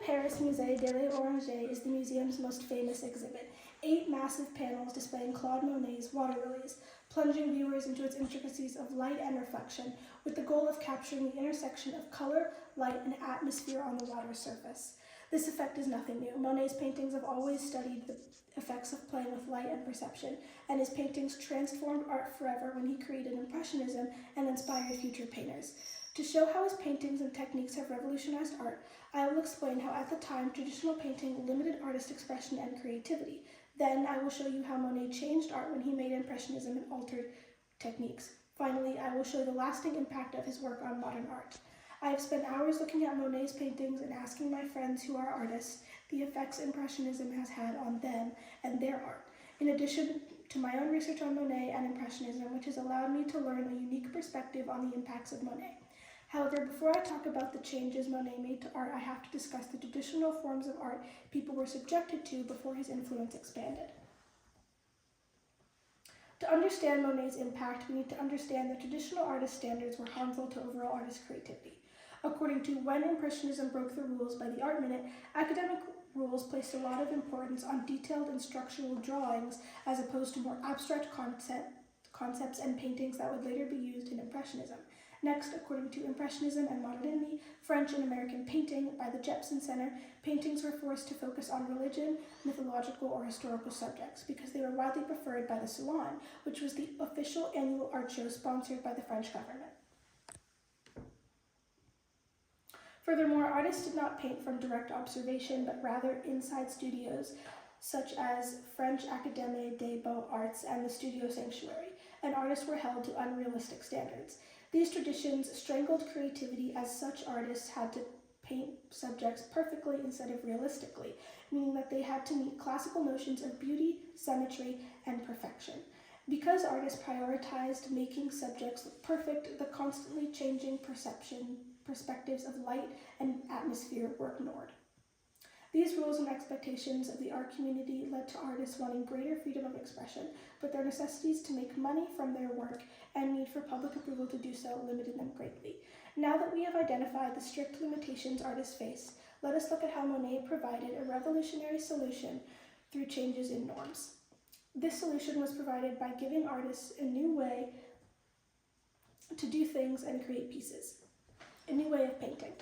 Paris Musée de l'Oranger is the museum's most famous exhibit. 8 massive panels displaying Claude Monet's water lilies, plunging viewers into its intricacies of light and reflection, with the goal of capturing the intersection of color, light, and atmosphere on the water's surface. This effect is nothing new. Monet's paintings have always studied the effects of playing with light and perception, and his paintings transformed art forever when he created Impressionism and inspired future painters. To show how his paintings and techniques have revolutionized art, I will explain how at the time traditional painting limited artist expression and creativity. Then I will show you how Monet changed art when he made Impressionism and altered techniques. Finally, I will show the lasting impact of his work on modern art. I have spent hours looking at Monet's paintings and asking my friends who are artists the effects Impressionism has had on them and their art, in addition to my own research on Monet and Impressionism, which has allowed me to learn a unique perspective on the impacts of Monet. However, before I talk about the changes Monet made to art, I have to discuss the traditional forms of art people were subjected to before his influence expanded. To understand Monet's impact, we need to understand that traditional artist standards were harmful to overall artist creativity. According to When Impressionism Broke the Rules by the Art Minute, academic rules placed a lot of importance on detailed and structural drawings as opposed to more abstract concepts and paintings that would later be used in Impressionism. Next, according to Impressionism and Modernity, French and American Painting by the Jepson Center, paintings were forced to focus on religion, mythological, or historical subjects because they were widely preferred by the Salon, which was the official annual art show sponsored by the French government. Furthermore, artists did not paint from direct observation, but rather inside studios, such as French Académie des Beaux-Arts and the Studio Sanctuary, and artists were held to unrealistic standards. These traditions strangled creativity as such artists had to paint subjects perfectly instead of realistically, meaning that they had to meet classical notions of beauty, symmetry, and perfection. Because artists prioritized making subjects look perfect, the constantly changing perspectives of light and atmosphere were ignored. These rules and expectations of the art community led to artists wanting greater freedom of expression, but their necessities to make money from their work and need for public approval to do so limited them greatly. Now that we have identified the strict limitations artists face, let us look at how Monet provided a revolutionary solution through changes in norms. This solution was provided by giving artists a new way to do things and create pieces, a new way of painting.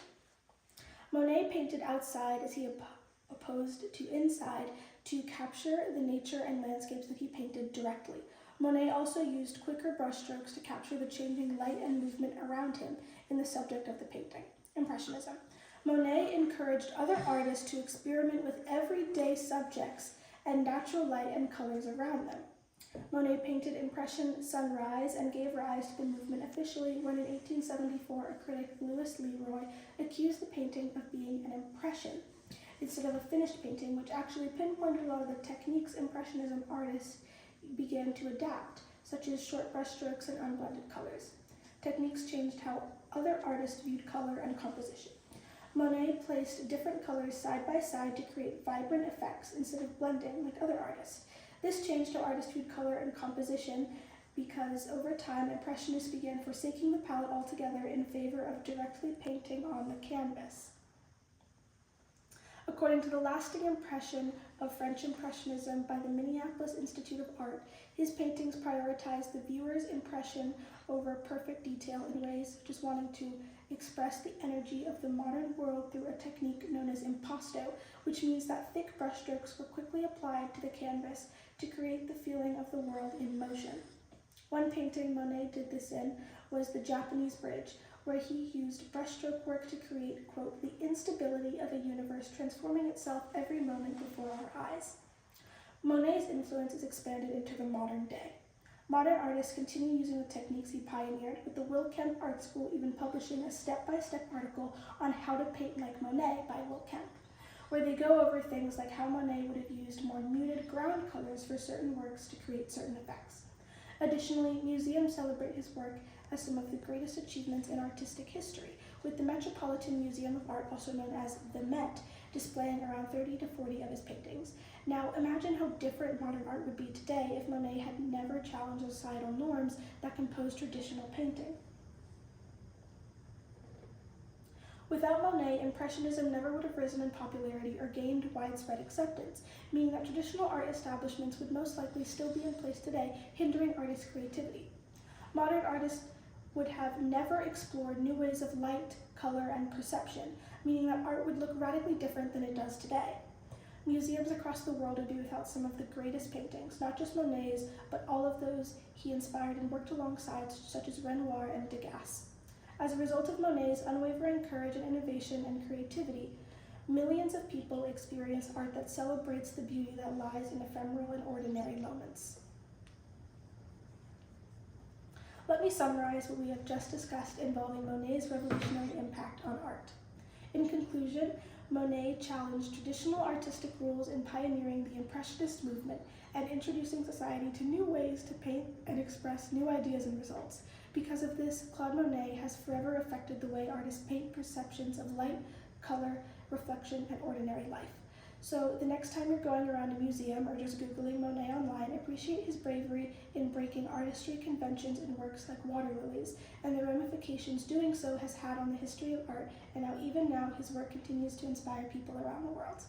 Monet painted outside as he opposed to inside to capture the nature and landscapes that he painted directly. Monet also used quicker brushstrokes to capture the changing light and movement around him in the subject of the painting, Impressionism. Monet encouraged other artists to experiment with everyday subjects and natural light and colors around them. Monet painted Impression Sunrise and gave rise to the movement officially when in 1874 a critic, Louis Leroy, accused the painting of being an impression instead of a finished painting, which actually pinpointed a lot of the techniques Impressionism artists began to adapt, such as short brushstrokes and unblended colors. Techniques changed how other artists viewed color and composition. Monet placed different colors side by side to create vibrant effects instead of blending like other artists. This changed how artists viewed color and composition because over time, Impressionists began forsaking the palette altogether in favor of directly painting on the canvas. According to the lasting impression of French Impressionism by the Minneapolis Institute of Art, his paintings prioritized the viewer's impression over perfect detail in ways such as wanting to express the energy of the modern world through a technique known as impasto, which means that thick brushstrokes were quickly applied to the canvas to create the feeling of the world in motion. One painting Monet did this in was the Japanese Bridge, where he used brushstroke work to create, quote, the instability of a universe transforming itself every moment before our eyes. Monet's influence is expanded into the modern day. Modern artists continue using the techniques he pioneered, with the Will Kemp Art School even publishing a step-by-step article on how to paint like Monet by Will Kemp, where they go over things like how Monet would have used more muted ground colors for certain works to create certain effects. Additionally, museums celebrate his work as some of the greatest achievements in artistic history, with the Metropolitan Museum of Art, also known as the Met, displaying around 30 to 40 of his paintings. Now, imagine how different modern art would be today if Monet had never challenged societal norms that compose traditional painting. Without Monet, Impressionism never would have risen in popularity or gained widespread acceptance, meaning that traditional art establishments would most likely still be in place today, hindering artists' creativity. Modern artists would have never explored new ways of light, color, and perception, meaning that art would look radically different than it does today. Museums across the world would be without some of the greatest paintings, not just Monet's, but all of those he inspired and worked alongside, such as Renoir and Degas. As a result of Monet's unwavering courage and innovation and creativity, millions of people experience art that celebrates the beauty that lies in ephemeral and ordinary moments. Let me summarize what we have just discussed involving Monet's revolutionary impact on art. In conclusion, Monet challenged traditional artistic rules in pioneering the Impressionist movement and introducing society to new ways to paint and express new ideas and results. Because of this, Claude Monet has forever affected the way artists paint perceptions of light, color, reflection, and ordinary life. So the next time you're going around a museum or just Googling Monet online, appreciate his bravery in breaking artistry conventions in works like Water Lilies, and the ramifications doing so has had on the history of art, and how even now his work continues to inspire people around the world.